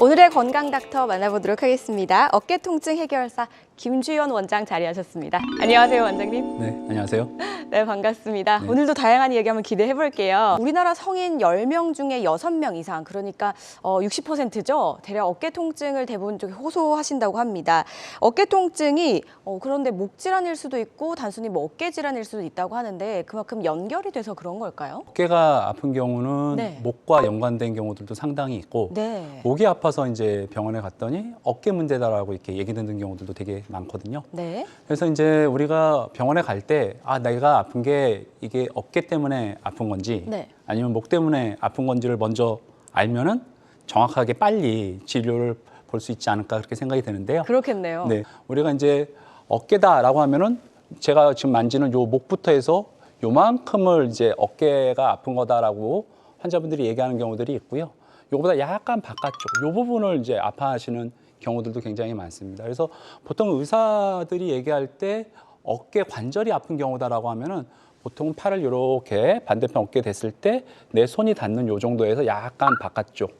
오늘의 건강 닥터 만나보도록 하겠습니다. 어깨 통증 해결사 김주연 원장 자리하셨습니다. 안녕하세요, 원장님. 네, 안녕하세요. 네, 반갑습니다. 네. 오늘도 다양한 이야기 한번 기대해 볼게요. 우리나라 성인 10명 중에 6명 이상, 그러니까 60%죠. 대략 어깨 통증을 대부분 쪽에 호소하신다고 합니다. 어깨 통증이 그런데 목 질환일 수도 있고 단순히 뭐 어깨 질환일 수도 있다고 하는데 그만큼 연결이 돼서 그런 걸까요? 어깨가 아픈 경우는 네. 목과 연관된 경우들도 상당히 있고 네. 목이 아파서 이제 병원에 갔더니 어깨 문제다라고 이렇게 얘기 듣는 경우들도 되게 많거든요. 네. 그래서 이제 우리가 병원에 갈 때 내가 아픈 게 이게 어깨 때문에 아픈 건지 네. 아니면 목 때문에 아픈 건지를 먼저 알면은 정확하게 빨리 치료를 볼 수 있지 않을까 그렇게 생각이 드는데요. 그렇겠네요. 네, 우리가 이제 어깨다라고 하면은 제가 지금 만지는 요 목부터 해서 요만큼을 이제 어깨가 아픈 거다라고 환자분들이 얘기하는 경우들이 있고요. 요거보다 약간 바깥쪽, 요 부분을 이제 아파하시는 경우들도 굉장히 많습니다. 그래서 보통 의사들이 얘기할 때 어깨 관절이 아픈 경우다라고 하면은 보통 팔을 이렇게 반대편 어깨 댔을 때 내 손이 닿는 요 정도에서 약간 바깥쪽,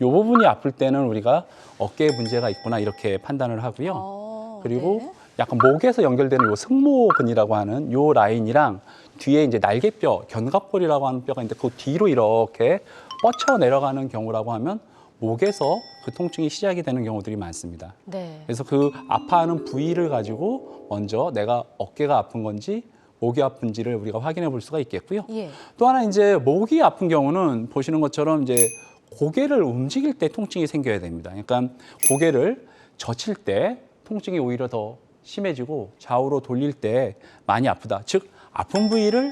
요 부분이 아플 때는 우리가 어깨에 문제가 있구나 이렇게 판단을 하고요. 그리고 네. 약간 목에서 연결되는 요 승모근이라고 하는 요 라인이랑 뒤에 이제 날개뼈, 견갑골이라고 하는 뼈가 있는데 그 뒤로 이렇게 뻗쳐 내려가는 경우라고 하면 목에서 그 통증이 시작이 되는 경우들이 많습니다. 네. 그래서 그 아파하는 부위를 가지고 먼저 내가 어깨가 아픈 건지 목이 아픈지를 우리가 확인해 볼 수가 있겠고요. 예. 또 하나 이제 목이 아픈 경우는 보시는 것처럼 이제 고개를 움직일 때 통증이 생겨야 됩니다. 그러니까 고개를 젖힐 때 통증이 오히려 더 심해지고 좌우로 돌릴 때 많이 아프다. 즉 아픈 부위를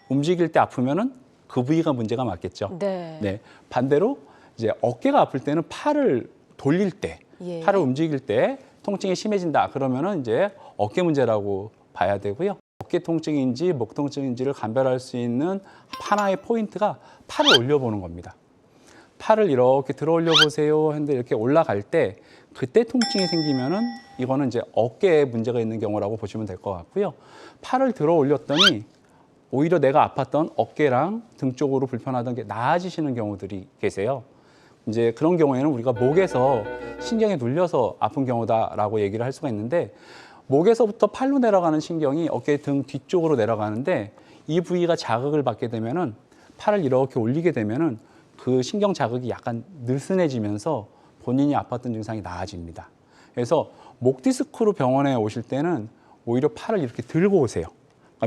움직일 때 아프면은 그 부위가 문제가 맞겠죠. 네. 네. 반대로 이제 어깨가 아플 때는 팔을 돌릴 때, 예. 팔을 움직일 때 통증이 심해진다. 그러면은 이제 어깨 문제라고 봐야 되고요. 어깨 통증인지 목 통증인지를 감별할 수 있는 하나의 포인트가 팔을 올려보는 겁니다. 팔을 이렇게 들어 올려 보세요 했는데 이렇게 올라갈 때 그때 통증이 생기면은 이거는 이제 어깨에 문제가 있는 경우라고 보시면 될 것 같고요. 팔을 들어 올렸더니 오히려 내가 아팠던 어깨랑 등 쪽으로 불편하던 게 나아지시는 경우들이 계세요. 이제 그런 경우에는 우리가 목에서 신경이 눌려서 아픈 경우다라고 얘기를 할 수가 있는데 목에서부터 팔로 내려가는 신경이 어깨 등 뒤쪽으로 내려가는데 이 부위가 자극을 받게 되면은 팔을 이렇게 올리게 되면은 그 신경 자극이 약간 느슨해지면서 본인이 아팠던 증상이 나아집니다. 그래서 목 디스크로 병원에 오실 때는 오히려 팔을 이렇게 들고 오세요.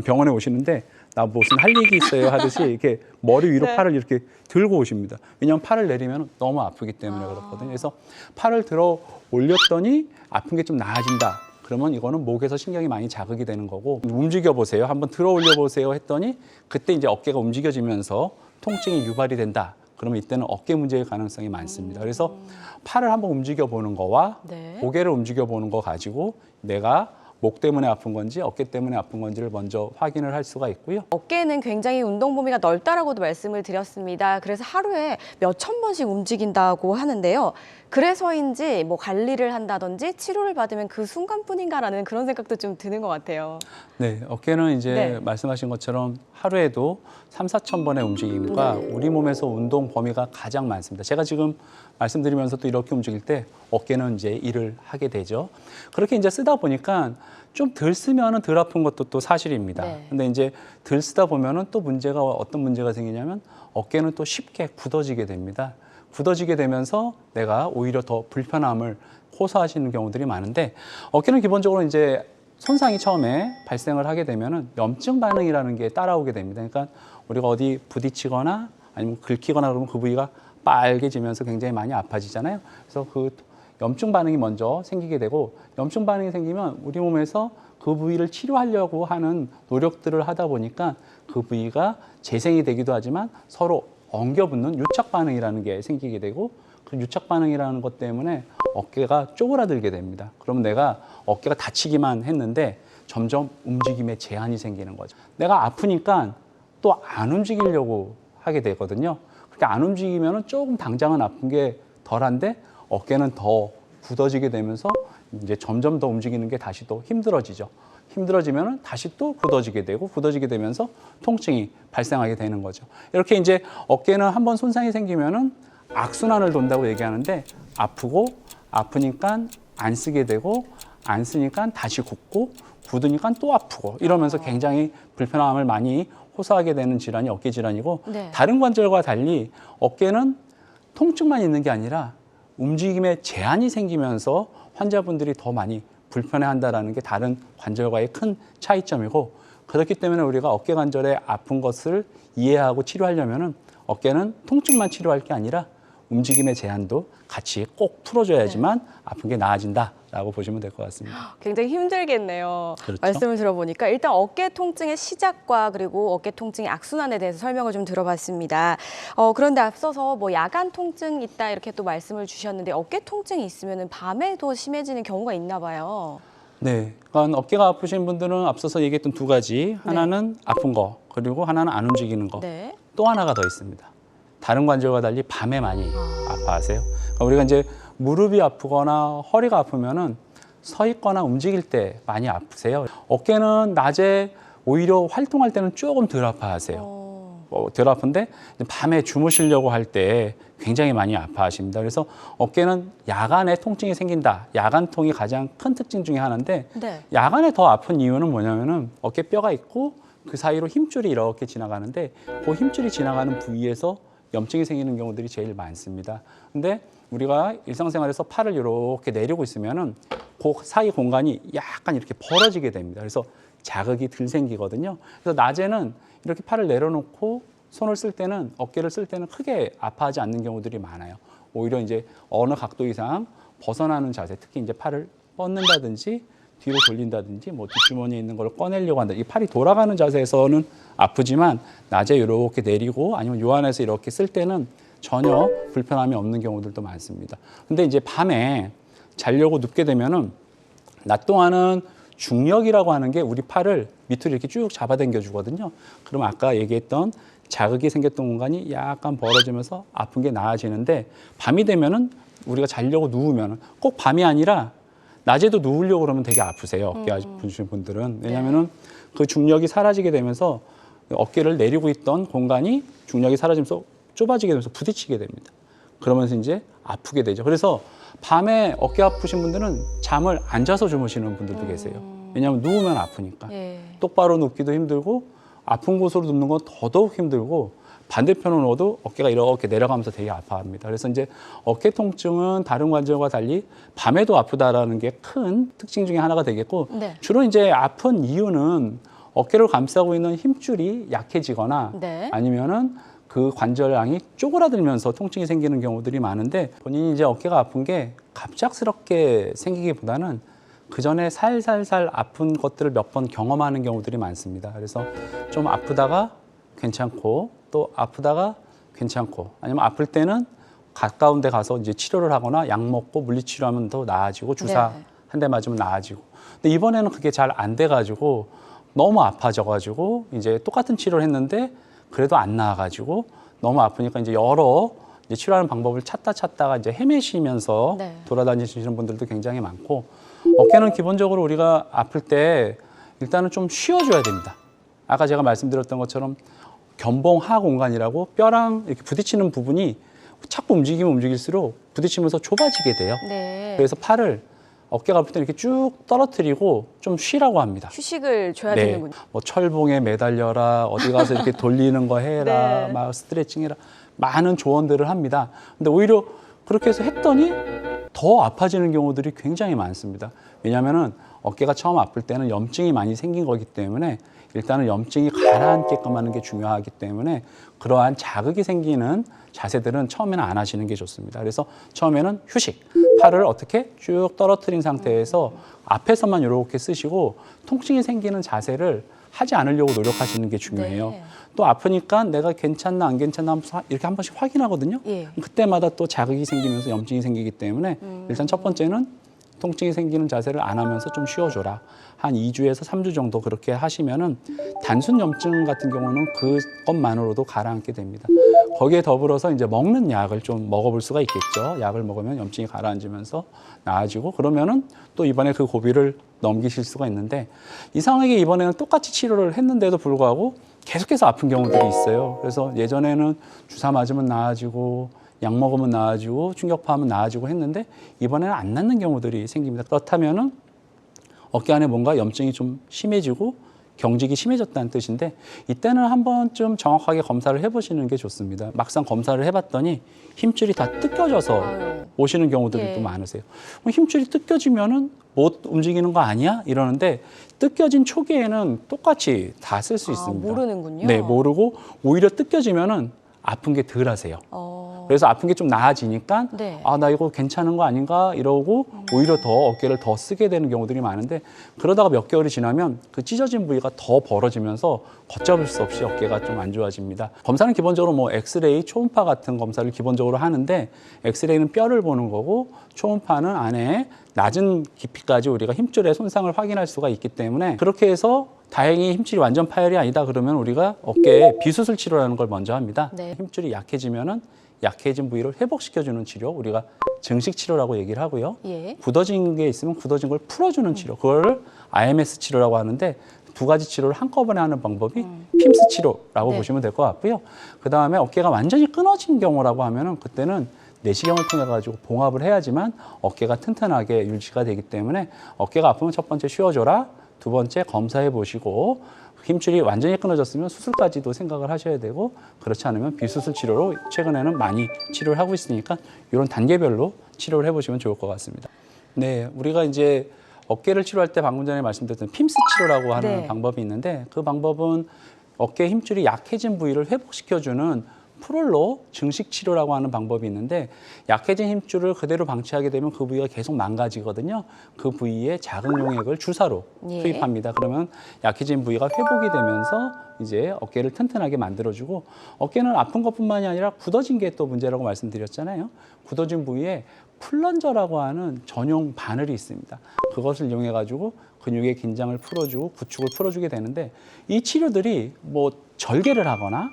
병원에 오시는데 나 무슨 할 얘기 있어요 하듯이 이렇게 머리 위로 네. 팔을 이렇게 들고 오십니다. 왜냐하면 팔을 내리면 너무 아프기 때문에 그렇거든요. 그래서 팔을 들어 올렸더니 아픈 게 좀 나아진다. 그러면 이거는 목에서 신경이 많이 자극이 되는 거고 움직여 보세요. 한번 들어 올려 보세요 했더니 그때 이제 어깨가 움직여지면서 통증이 유발이 된다. 그러면 이때는 어깨 문제일 가능성이 많습니다. 그래서 팔을 한번 움직여 보는 거와 네. 고개를 움직여 보는 거 가지고 내가 목 때문에 아픈 건지 어깨 때문에 아픈 건지를 먼저 확인을 할 수가 있고요. 어깨는 굉장히 운동 범위가 넓다라고도 말씀을 드렸습니다. 그래서 하루에 몇천 번씩 움직인다고 하는데요. 그래서인지 뭐 관리를 한다든지 치료를 받으면 그 순간뿐인가라는 그런 생각도 좀 드는 것 같아요. 네, 어깨는 이제 네. 말씀하신 것처럼 하루에도 3,4천 번의 움직임과 우리 몸에서 운동 범위가 가장 많습니다. 제가 지금 말씀드리면서 또 이렇게 움직일 때 어깨는 이제 일을 하게 되죠. 그렇게 이제 쓰다 보니까 좀 덜 쓰면은 덜 아픈 것도 또 사실입니다. 네. 근데 이제 덜 쓰다 보면은 또 문제가 어떤 문제가 생기냐면 어깨는 또 쉽게 굳어지게 됩니다. 굳어지게 되면서 내가 오히려 더 불편함을 호소하시는 경우들이 많은데 어깨는 기본적으로 이제 손상이 처음에 발생을 하게 되면은 염증 반응이라는 게 따라오게 됩니다. 그러니까 우리가 어디 부딪히거나 아니면 긁히거나 그러면 그 부위가 빨개지면서 굉장히 많이 아파지잖아요. 그래서 그 염증 반응이 먼저 생기게 되고 염증 반응이 생기면 우리 몸에서 그 부위를 치료하려고 하는 노력들을 하다 보니까 그 부위가 재생이 되기도 하지만 서로 엉겨붙는 유착 반응이라는 게 생기게 되고 그 유착 반응이라는 것 때문에 어깨가 쪼그라들게 됩니다. 그러면 내가 어깨가 다치기만 했는데 점점 움직임에 제한이 생기는 거죠. 내가 아프니까 또 안 움직이려고 하게 되거든요. 그렇게 안 움직이면 조금 당장은 아픈 게 덜한데 어깨는 더 굳어지게 되면서 이제 점점 더 움직이는 게 다시 또 힘들어지죠. 힘들어지면 다시 또 굳어지게 되고 굳어지게 되면서 통증이 발생하게 되는 거죠. 이렇게 이제 어깨는 한번 손상이 생기면은 악순환을 돈다고 얘기하는데 아프고 아프니까 안 쓰게 되고 안 쓰니까 다시 굳고 굳으니까 또 아프고 이러면서 굉장히 불편함을 많이 호소하게 되는 질환이 어깨 질환이고 네. 다른 관절과 달리 어깨는 통증만 있는 게 아니라 움직임에 제한이 생기면서 환자분들이 더 많이 불편해한다라는 게 다른 관절과의 큰 차이점이고 그렇기 때문에 우리가 어깨 관절에 아픈 것을 이해하고 치료하려면은 어깨는 통증만 치료할 게 아니라 움직임의 제한도 같이 꼭 풀어줘야지만 아픈 게 나아진다라고 보시면 될 것 같습니다. 굉장히 힘들겠네요. 그렇죠. 말씀을 들어보니까 일단 어깨 통증의 시작과 그리고 어깨 통증의 악순환에 대해서 설명을 좀 들어봤습니다. 그런데 앞서서 뭐 야간 통증 있다 이렇게 또 말씀을 주셨는데 어깨 통증이 있으면 밤에 더 심해지는 경우가 있나 봐요. 네, 그러니까 어깨가 아프신 분들은 앞서서 얘기했던 두 가지 하나는 아픈 거 그리고 하나는 안 움직이는 거. 네. 또 하나가 더 있습니다. 다른 관절과 달리 밤에 많이 아파하세요. 그러니까 우리가 이제 무릎이 아프거나 허리가 아프면은 서 있거나 움직일 때 많이 아프세요. 어깨는 낮에 오히려 활동할 때는 조금 덜 아파하세요. 덜 아픈데 밤에 주무시려고 할 때 굉장히 많이 아파하십니다. 그래서 어깨는 야간에 통증이 생긴다. 야간통이 가장 큰 특징 중에 하나인데 네. 야간에 더 아픈 이유는 뭐냐면은 어깨뼈가 있고 그 사이로 힘줄이 이렇게 지나가는데 그 힘줄이 지나가는 부위에서 염증이 생기는 경우들이 제일 많습니다. 근데 우리가 일상생활에서 팔을 이렇게 내리고 있으면은 그 사이 공간이 약간 이렇게 벌어지게 됩니다. 그래서 자극이 덜 생기거든요. 그래서 낮에는 이렇게 팔을 내려놓고 손을 쓸 때는 어깨를 쓸 때는 크게 아파하지 않는 경우들이 많아요. 오히려 이제 어느 각도 이상 벗어나는 자세, 특히 이제 팔을 뻗는다든지 뒤로 돌린다든지 뭐 뒷주머니에 있는 걸 꺼내려고 한다. 이 팔이 돌아가는 자세에서는 아프지만 낮에 이렇게 내리고 아니면 요 안에서 이렇게 쓸 때는 전혀 불편함이 없는 경우들도 많습니다. 근데 이제 밤에 자려고 눕게 되면은 낮 동안은 중력이라고 하는 게 우리 팔을 밑으로 이렇게 쭉 잡아당겨 주거든요. 그럼 아까 얘기했던 자극이 생겼던 공간이 약간 벌어지면서 아픈 게 나아지는데 밤이 되면은 우리가 자려고 누우면 꼭 밤이 아니라 낮에도 누우려고 그러면 되게 아프세요. 어깨 아프신 분들은. 왜냐면은 그 중력이 사라지게 되면서 어깨를 내리고 있던 공간이 중력이 사라지면서 좁아지게 되면서 부딪히게 됩니다. 그러면서 이제 아프게 되죠. 그래서 밤에 어깨 아프신 분들은 잠을 앉아서 주무시는 분들도 계세요. 왜냐하면 누우면 아프니까. 예. 똑바로 눕기도 힘들고 아픈 곳으로 눕는 건 더더욱 힘들고 반대편으로 누워도 어깨가 이렇게 내려가면서 되게 아파합니다. 그래서 이제 어깨 통증은 다른 관절과 달리 밤에도 아프다라는 게 큰 특징 중에 하나가 되겠고 네. 주로 이제 아픈 이유는 어깨를 감싸고 있는 힘줄이 약해지거나 네. 아니면은 그 관절량이 쪼그라들면서 통증이 생기는 경우들이 많은데 본인이 이제 어깨가 아픈 게 갑작스럽게 생기기보다는 그 전에 살살살 아픈 것들을 몇 번 경험하는 경우들이 많습니다. 그래서 좀 아프다가 괜찮고 또 아프다가 괜찮고 아니면 아플 때는 가까운 데 가서 이제 치료를 하거나 약 먹고 물리치료하면 더 나아지고 주사 네. 한 대 맞으면 나아지고 근데 이번에는 그게 잘 안 돼가지고 너무 아파져가지고 이제 똑같은 치료를 했는데 그래도 안 나아가지고 너무 아프니까 이제 여러 이제 치료하는 방법을 찾다가 이제 헤매시면서 네. 돌아다니시는 분들도 굉장히 많고 어깨는 기본적으로 우리가 아플 때 일단은 좀 쉬어줘야 됩니다. 아까 제가 말씀드렸던 것처럼 견봉하 공간이라고 뼈랑 이렇게 부딪히는 부분이 자꾸 움직이면 움직일수록 부딪히면서 좁아지게 돼요. 네. 그래서 팔을 어깨가 아플 때 이렇게 쭉 떨어뜨리고 좀 쉬라고 합니다. 휴식을 줘야 네, 되는군요. 뭐 철봉에 매달려라, 어디 가서 이렇게 돌리는 거 해라, 네. 막 스트레칭해라, 많은 조언들을 합니다. 근데 오히려 그렇게 해서 했더니 더 아파지는 경우들이 굉장히 많습니다. 왜냐하면은 어깨가 처음 아플 때는 염증이 많이 생긴 거기 때문에 일단은 염증이 가라앉게끔 하는 게 중요하기 때문에 그러한 자극이 생기는 자세들은 처음에는 안 하시는 게 좋습니다. 그래서 처음에는 휴식, 팔을 어떻게 쭉 떨어뜨린 상태에서 앞에서만 이렇게 쓰시고 통증이 생기는 자세를 하지 않으려고 노력하시는 게 중요해요. 네. 또 아프니까 내가 괜찮나 안 괜찮나 이렇게 한 번씩 확인하거든요. 예. 그때마다 또 자극이 생기면서 염증이 생기기 때문에 일단 첫 번째는 통증이 생기는 자세를 안 하면서 좀 쉬어줘라. 한 2주에서 3주 정도 그렇게 하시면은 단순 염증 같은 경우는 그것만으로도 가라앉게 됩니다. 거기에 더불어서 이제 먹는 약을 좀 먹어볼 수가 있겠죠. 약을 먹으면 염증이 가라앉으면서 나아지고 그러면은 또 이번에 그 고비를 넘기실 수가 있는데 이상하게 이번에는 똑같이 치료를 했는데도 불구하고 계속해서 아픈 경우들이 있어요. 그래서 예전에는 주사 맞으면 나아지고 약 먹으면 나아지고 충격파하면 나아지고 했는데 이번에는 안 낫는 경우들이 생깁니다. 그렇다면은 어깨 안에 뭔가 염증이 좀 심해지고 경직이 심해졌다는 뜻인데 이때는 한 번쯤 정확하게 검사를 해보시는 게 좋습니다. 막상 검사를 해봤더니 힘줄이 다 뜯겨져서 아유. 오시는 경우들이 예. 또 많으세요. 그럼 힘줄이 뜯겨지면은 못 움직이는 거 아니야? 이러는데 뜯겨진 초기에는 똑같이 다 쓸 수 있습니다. 모르는군요. 네, 모르고 오히려 뜯겨지면은 아픈 게 덜 하세요. 그래서 아픈 게 좀 나아지니까 네. 아, 나 이거 괜찮은 거 아닌가 이러고 오히려 더 어깨를 더 쓰게 되는 경우들이 많은데 그러다가 몇 개월이 지나면 그 찢어진 부위가 더 벌어지면서 걷잡을 수 없이 어깨가 좀 안 좋아집니다. 검사는 기본적으로 뭐 엑스레이, 초음파 같은 검사를 기본적으로 하는데 엑스레이는 뼈를 보는 거고 초음파는 안에 낮은 깊이까지 우리가 힘줄의 손상을 확인할 수가 있기 때문에 그렇게 해서 다행히 힘줄이 완전 파열이 아니다 그러면 우리가 어깨에 비수술 치료라는 걸 먼저 합니다. 네. 힘줄이 약해지면은 약해진 부위를 회복시켜주는 치료, 우리가 증식 치료라고 얘기를 하고요. 예. 굳어진 게 있으면 굳어진 걸 풀어주는 치료, 그걸 IMS 치료라고 하는데 두 가지 치료를 한꺼번에 하는 방법이 핌스 치료라고 네. 보시면 될 것 같고요. 그 다음에 어깨가 완전히 끊어진 경우라고 하면은 그때는 내시경을 통해 가지고 봉합을 해야지만 어깨가 튼튼하게 유지가 되기 때문에 어깨가 아프면 첫 번째 쉬어줘라, 두 번째 검사해 보시고 힘줄이 완전히 끊어졌으면 수술까지도 생각을 하셔야 되고 그렇지 않으면 비수술 치료로 최근에는 많이 치료를 하고 있으니까 이런 단계별로 치료를 해보시면 좋을 것 같습니다. 네, 우리가 이제 어깨를 치료할 때 방금 전에 말씀드렸던 핌스 치료라고 하는 네. 방법이 있는데 그 방법은 어깨 힘줄이 약해진 부위를 회복시켜주는 프롤로 증식 치료라고 하는 방법이 있는데 약해진 힘줄을 그대로 방치하게 되면 그 부위가 계속 망가지거든요. 그 부위에 작은 용액을 주사로 예. 투입합니다. 그러면 약해진 부위가 회복이 되면서 이제 어깨를 튼튼하게 만들어주고 어깨는 아픈 것뿐만이 아니라 굳어진 게 또 문제라고 말씀드렸잖아요. 굳어진 부위에 플런저라고 하는 전용 바늘이 있습니다. 그것을 이용해 가지고 근육의 긴장을 풀어주고 구축을 풀어주게 되는데 이 치료들이 뭐 절개를 하거나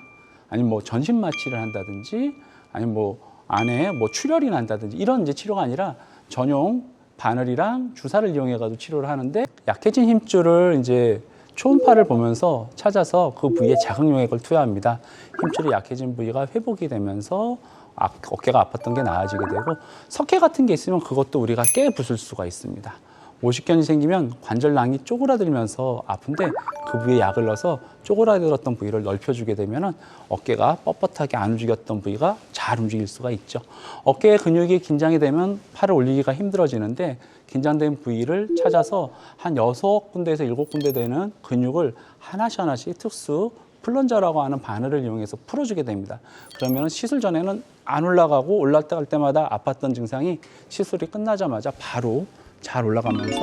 아니면 뭐 전신 마취를 한다든지 아니면 뭐 안에 뭐 출혈이 난다든지 이런 이제 치료가 아니라 전용 바늘이랑 주사를 이용해 가지고 치료를 하는데 약해진 힘줄을 이제 초음파를 보면서 찾아서 그 부위에 작은 용액을 투여합니다. 힘줄이 약해진 부위가 회복이 되면서 어깨가 아팠던 게 나아지게 되고 석회 같은 게 있으면 그것도 우리가 깨 부술 수가 있습니다. 오십견이 생기면 관절낭이 쪼그라들면서 아픈데 그 부위에 약을 넣어서 쪼그라들었던 부위를 넓혀주게 되면 어깨가 뻣뻣하게 안 움직였던 부위가 잘 움직일 수가 있죠. 어깨의 근육이 긴장이 되면 팔을 올리기가 힘들어지는데 긴장된 부위를 찾아서 한 6군데에서 7군데 되는 근육을 하나씩 특수 플런저라고 하는 바늘을 이용해서 풀어주게 됩니다. 그러면 시술 전에는 안 올라가고 올라갈 때마다 아팠던 증상이 시술이 끝나자마자 바로 잘 올라가면서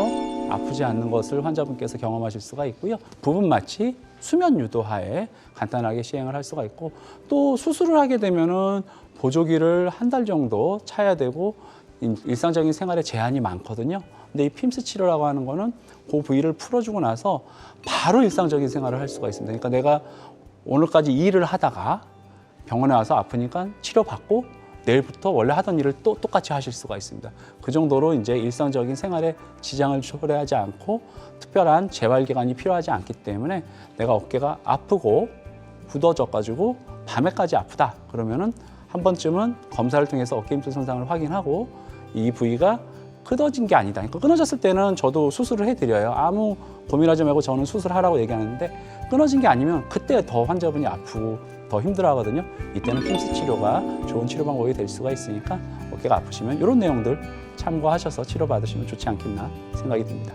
아프지 않는 것을 환자분께서 경험하실 수가 있고요. 부분 마취, 수면 유도하에 간단하게 시행을 할 수가 있고 또 수술을 하게 되면은 보조기를 한 달 정도 차야 되고 일상적인 생활에 제한이 많거든요. 근데 이 핌스 치료라고 하는 거는 그 부위를 풀어주고 나서 바로 일상적인 생활을 할 수가 있습니다. 그러니까 내가 오늘까지 이 일을 하다가 병원에 와서 아프니까 치료받고 내일부터 원래 하던 일을 또 똑같이 하실 수가 있습니다. 그 정도로 이제 일상적인 생활에 지장을 초래하지 않고 특별한 재활 기간이 필요하지 않기 때문에 내가 어깨가 아프고 굳어져가지고 밤에까지 아프다 그러면은 한 번쯤은 검사를 통해서 어깨 힘줄 손상을 확인하고 이 부위가 끊어진 게 아니다. 그러니까 끊어졌을 때는 저도 수술을 해드려요. 아무 고민하지 말고 저는 수술하라고 얘기하는데 끊어진 게 아니면 그때 더 환자분이 아프고 더 힘들어하거든요. 이때는 핌스 치료가 좋은 치료 방법이 될 수가 있으니까 어깨가 아프시면 이런 내용들 참고하셔서 치료받으시면 좋지 않겠나 생각이 듭니다.